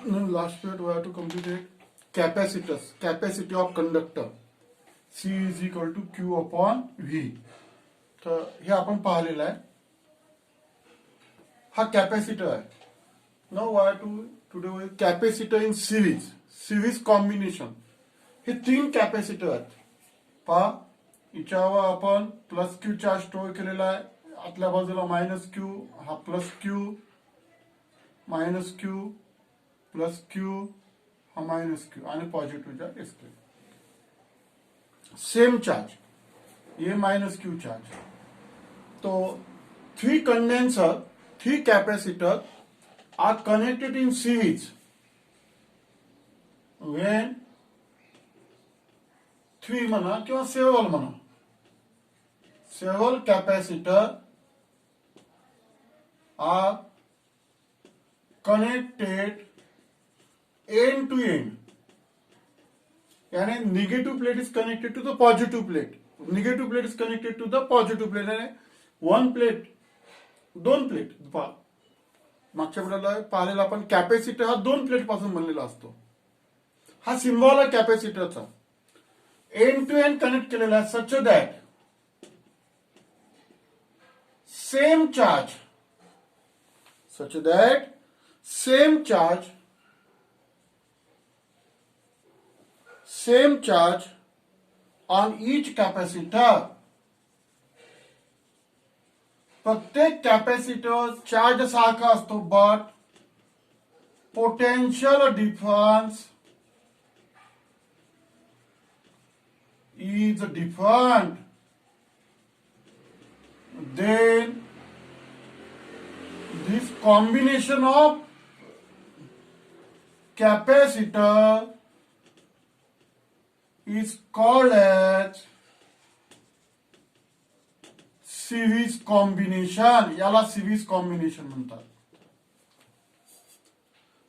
Last period we have to complete it. Capacitors, capacity of conductor. C is equal to Q upon V. तर हे आपण पाहिलेलं आहे. हा कॅपॅसिटर आहे. Now I to today with capacitor in series combination. हे 3 capacitor आहेत. पहा याच्यावर आपण प्लस क्यू चार्ज स्टोअर केलेला आहे. आतल्या बाजूला मायनस क्यू, हा plus Q, minus Q, plus Q, हा मायनस क्यू आणि positive charge S. Same charge, ये माइनस क्यू चार्ज. तो 3 condenser, 3 capacitor are connected in series. When 3 म्हणा किंवा several म्हणा, several capacitor are connected end to end. यानी negative plate is connected to the positive plate. Negative plate is connected to the positive plate. आणि 1 plate, 2 plate. मागच्या वेळेला पाहिलेला आपण capacitor हा 2 प्लेट पासून बनलेला असतो. हा सिम्बॉल आहे कॅपॅसिटरचा. एंड टू एंड कनेक्ट केलेला आहे such that same charge on each capacitor. प्रत्येक कॅपॅसिटर चार्ज सारखा असतो, but potential difference is different. Then this combination of capacitor is called as series combination. याला सिरीज कॉम्बिनेशन म्हणतात.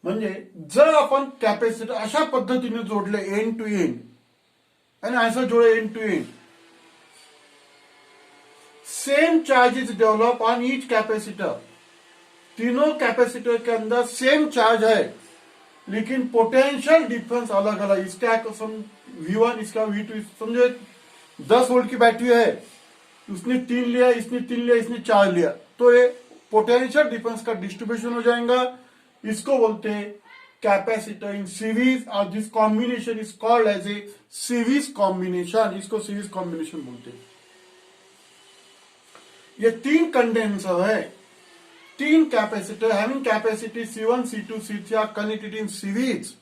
म्हणजे जर आपण कॅपॅसिटर अशा पद्धतीने जोडले एंड टू एंड आणि ऐसा जोड़े end to end, same charges develop on each capacitor. तीनों कैपेसिटर के अंदर सेम चार्ज है, लेकिन पोटेंशियल डिफरेंस अलग अलग. इसका V1, इसका V2. समझो 10 वोल्ट की बैटरी है, उसने 3 लिया, इसने 3 लिया, इसने 4 लिया, तो ये पोटेंशियल डिफरेंस का डिस्ट्रीब्यूशन हो जाएगा. इसको बोलते हैं कैपेसिटर इन सीरीज, और this combination is called as a series combination. इसको सीरीज कॉम्बिनेशन बोलते हैं. ये 3 कंडेंसर है, 3 capacitor having capacity C1, C2, C3 are connected in series.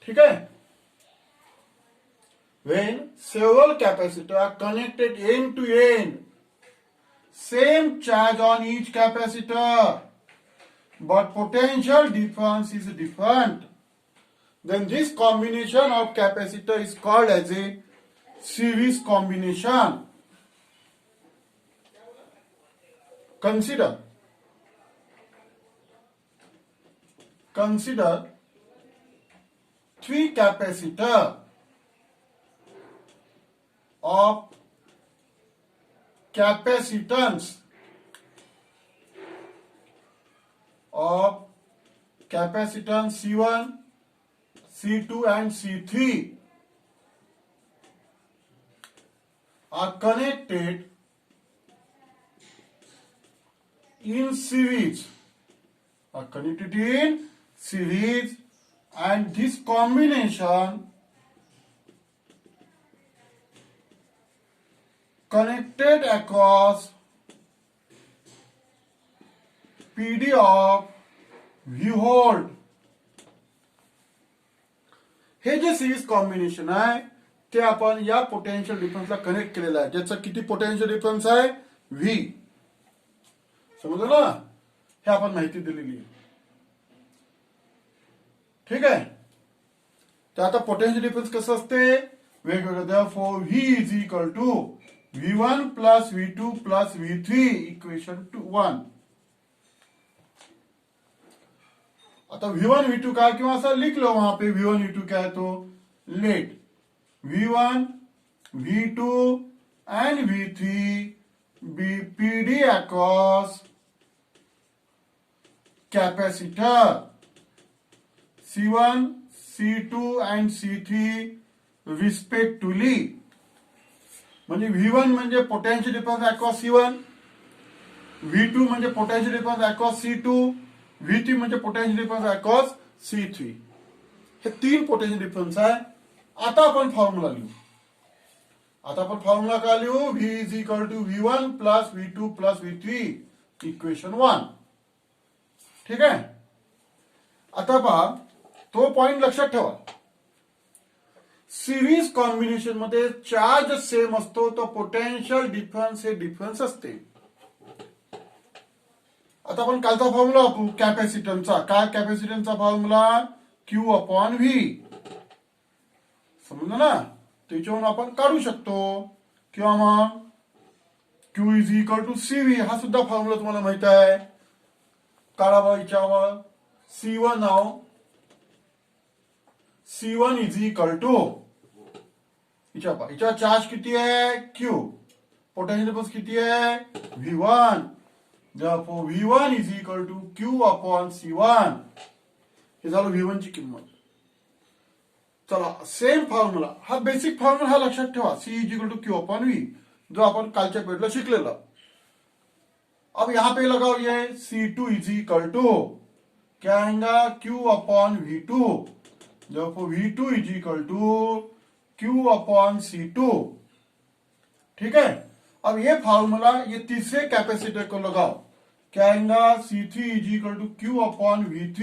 ठीक है. When several capacitors are connected end to end, same charge on each capacitor, but potential difference is different, then this combination of capacitor is called as a series combination. Consider 3 capacitor of capacitance C1, C2 and C3 are connected in series. And this combination connected across PD of V volt. हे जे series combination आहे ते आपण या potential डिफरन्सला connect केलेलं आहे, ज्याचा किती पोटेन्शियल डिफरन्स आहे V. समजलं ना. हे आपण माहिती दिलेली आहे. ठीक आहे. तर आता पोटेन्शियल डिफरन्स कसं असते वेगवेगळं. Therefore V is equal to V1 plus V2 plus V3 equation 1. आता V1 V2 का किंवा ऐसा लिख लो वहां पे V1 V2 क्या है, तो late V1 V2 and V3 be PD across capacitor. C1, C2 and C3 respectively. म्हणजे V1 म्हणजे potential difference across C1, V2 म्हणजे potential difference across C2, V3 म्हणजे पोटेन्शियल डिफरन्स अक्रॉस C3. हे तीन potential difference आहे. आता आपण formula लिहू. काय लिहू? V is equal to V1 plus V2 plus V3 equation 1. ठीक आहे. आता पहा, तो पॉइंट लक्षात ठेवा. सिरीज कॉम्बिनेशन मध्ये चार्ज सेम असतो तर पोटेन्शियल डिफरन्स हे डिफरन्स असते. आता आपण कालचा फॉर्म्युला वापरू कॅपॅसिटन्सचा. काय कॅपॅसिटन्सचा फॉर्म्युला? Q upon V. समजलं ना? त्याच्यावरून आपण काढू शकतो. किंवा मग Q is equal to CV. हा सुद्धा फॉर्म्युला तुम्हाला माहित आहे. काढा बघा याच्यावर. C1 नाव C1 इज इक्वल टू हिचा चार्ज किती आहे? Q. पोटेन्शियल डिफरन्स किती आहे? V1. Therefore V1 is equal to Q upon C1. हे झालं V1 ची किंमत. चला सेम फॉर्म्युला, हा बेसिक फॉर्म्युला हा लक्षात ठेवा. C is equal to Q upon V, जो अपन कालच्या पेडला शिकलेला. अब यहां पे लगाओ ये C2 is equal to क्या आएगा? Q upon V2. Therefore V2 is equal to Q upon C2. ठीक है. अब ये फॉर्मूला ये तीसरे कैपेसिटर को लगाओ. क्या आएगा? C3 is equal to Q upon V3.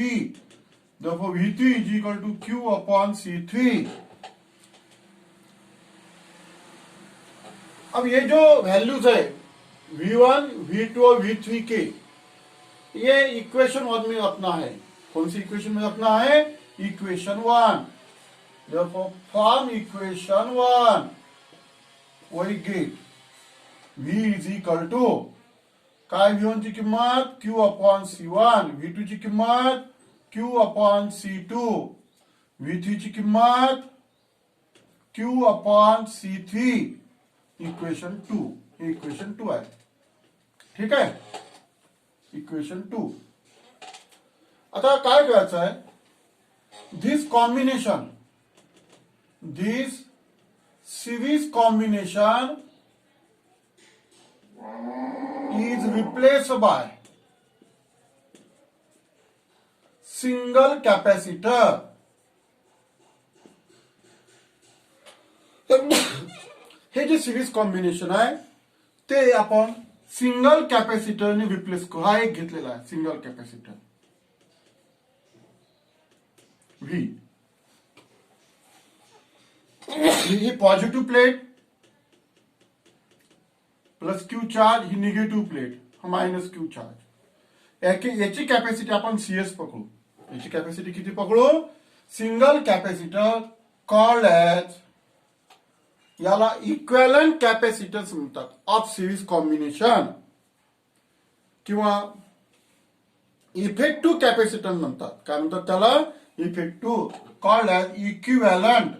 देखो V3 is equal to Q upon C3. अब ये जो वैल्यूज है V1, V2 और V3 के, ये इक्वेशन 1 में अपना है. कौन सी इक्वेशन में अपना है? इक्वेशन 1. देखो फ्रॉम इक्वेशन 1 वही get V is equal to काय? V1 ची किंमत Q अपॉन C1, V2 ची किंमत Q अपॉन C2, V3 ची किंमत Q अपॉन C3. इक्वेशन 2. हे इक्वेशन 2 आहे. ठीक आहे. इक्वेशन 2. आता काय करायचं आहे? This combination, this series combination is replaced by single capacitor. हे जे सिरीज कॉम्बिनेशन आहे ते आपण सिंगल कॅपॅसिटरने रिप्लेस करू. हा एक घेतलेला आहे सिंगल कॅपॅसिटर V. ही positive plate plus Q charge, ही निगेटिव्ह प्लेट, हा मायनस Q चार्ज. याची कॅपॅसिटी आपण CS पकडू. याची कॅपॅसिटी किती पकडू? सिंगल कॅपॅसिटर कॉल्ड एज, याला इक्विव्हॅलंट कॅपॅसिटन्स म्हणतात ऑफ सिरीज कॉम्बिनेशन, किंवा इफेक्टिव्ह कॅपॅसिटर म्हणतात. काय म्हणतात त्याला? Effective, called as equivalent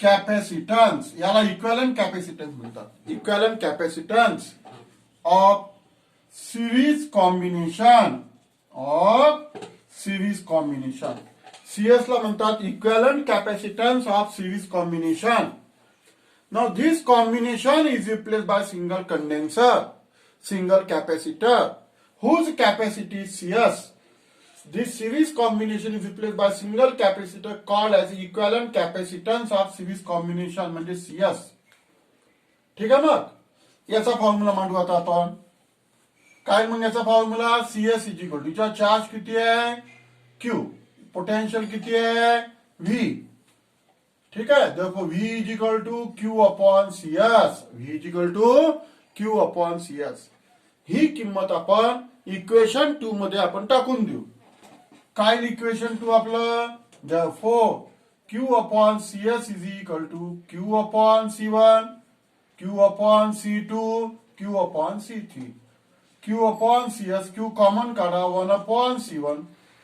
capacitance. याला इक्विव्हॅलंट कॅपॅसिटन्स म्हणतात. Equivalent capacitance of series combination, of series combination. CS ला म्हणतात equivalent capacitance of series combination. Now this combination is replaced by single condenser, single capacitor, whose capacity is CS. This series combination is replaced by single capacitor called as equivalent capacitance of series combination म्हणजे CS. ठीक आहे. मग याचा formula मांडू आता आपण. काय मग याचा formula? CS is equal to, charge किती आहे? Q. पोटेंशियल किती आहे? V. ठीक आहे. देखो V is equal to Q upon CS. V is equal to Q upon CS. ही किंमत आपण इक्वेशन 2 मध्ये आपण टाकून देऊ. काय इक्वेशन 2 आपलं? Therefore Q upon CS is equal to Q upon C1, Q upon C2, Q upon C3. Q upon CS, Q common काढा, 1 upon C1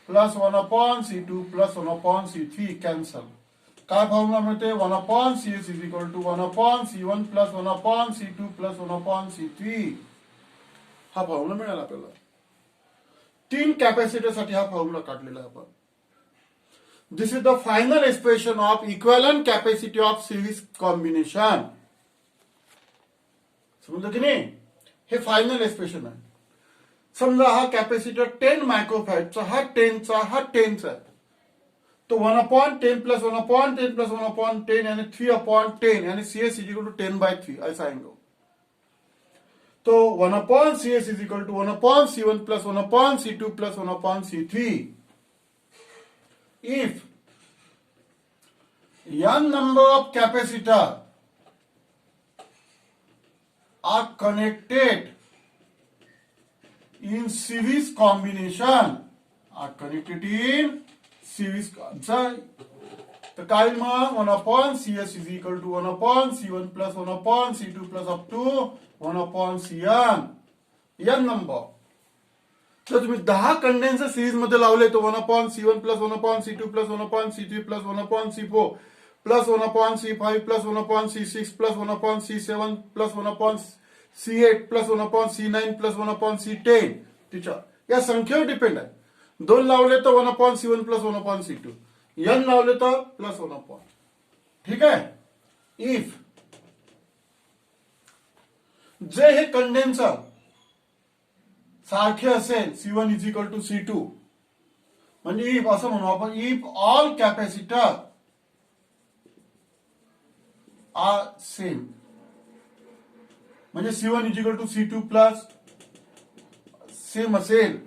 plus 1 upon C2 plus 1 upon C3 cancel. काय formula मिळते? 1 upon CS is equal to 1 upon C1 plus 1 upon C2 plus 1 upon C3. हा formula मिळाला आपल्याला. तीन capacitor साठी हा formula काढलेला आहे आपण. This is the final expression of equivalent capacity of series combination. समजलं की नाही? हे फायनल एक्सप्रेशन आहे. समजा हा कॅपॅसिटर 10 मायक्रोफॅरडचा, हा 10चा, हा 10चा आहे. तो 1/10 प्लस 1/10 प्लस 1/10 यानी 3/10 यानी CS इज इक्वल टू 10/3 ऐसा आएंगे. तो 1/CS is equal to 1/C1 plus 1/C2 plus 1/C3. If n number of capacitor are connected in series combination, तर काय मग 1/CS is equal to 1/C1 plus 1/C2 plus up to 1/Cn. n number. जर तुम्ही 10 condenser series मध्ये लावले तर 1/C1 plus 1/C2 plus 1/C3 plus 1/C4 plus 1/C5 plus 1/C6 plus 1/C7 plus 1/C8 plus 1/C9 plus 1/C10 तिच्या या संख्येवर depend आहे. 2 लावले तर 1/C1 प्लस 1/C2, n लावले तर प्लस 1/. ठीक आहे. इफ जे हे कंडेन्सर सारखे असेल C1 is equal to C2, म्हणजे इफ असं म्हणू आपण, if all capacitor are same, म्हणजे C1 is equal to C2 plus same असेल.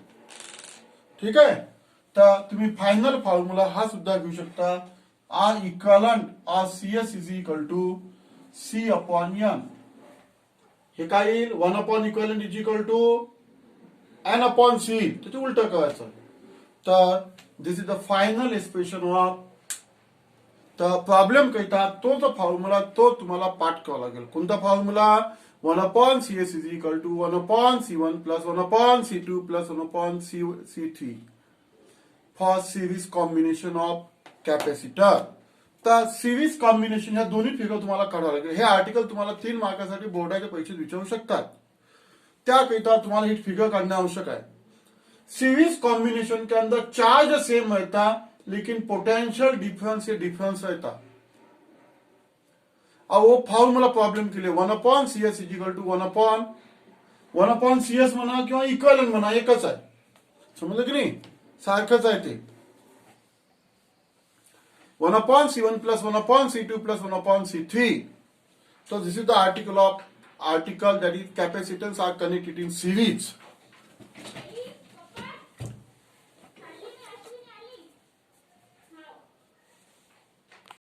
ठीक आहे. तर तुम्ही फायनल फॉर्म्युला हा सुद्धा घेऊ शकता. R equivalent R CS is equal to C/n. हे काय येईल? 1/इक्वलंट इज इक्वल टू n/C. त्याचे उलट करायचं. तर this is the final expression of. तर प्रॉब्लेम करिता तो जो फॉर्म्युला तो तुम्हाला पाठ करावा लागेल. कोणता formula? 1/CS is equal to 1/C1 plus 1/C2 plus 1/C3 for series combination of capacitor. तर सिरीज कॉम्बिनेशन ह्या दोन्ही फिगर तुम्हाला काढावं लागेल. हे आर्टिकल तुम्हाला 3 मार्कासाठी बोर्डाचे पैसे विचारू शकतात. त्याकरिता तुम्हाला ही फिगर काढणे आवश्यक है. सीरीज कॉम्बिनेशन के अंदर चार्ज सेम रहता, लेकिन पोटेंशियल डिफरेंस से डिफरेंस रहता. अब वो फॉर्मूला प्रॉब्लम के लिए 1/CS is equal to 1/CS म्हणा किंवा इक्वलंट म्हणा एकच आहे. समजलं की नाही? सारखंच आहे ते. 1/C1 plus 1/C2 plus 1/C3. So this is the article that is capacitors are connected in series.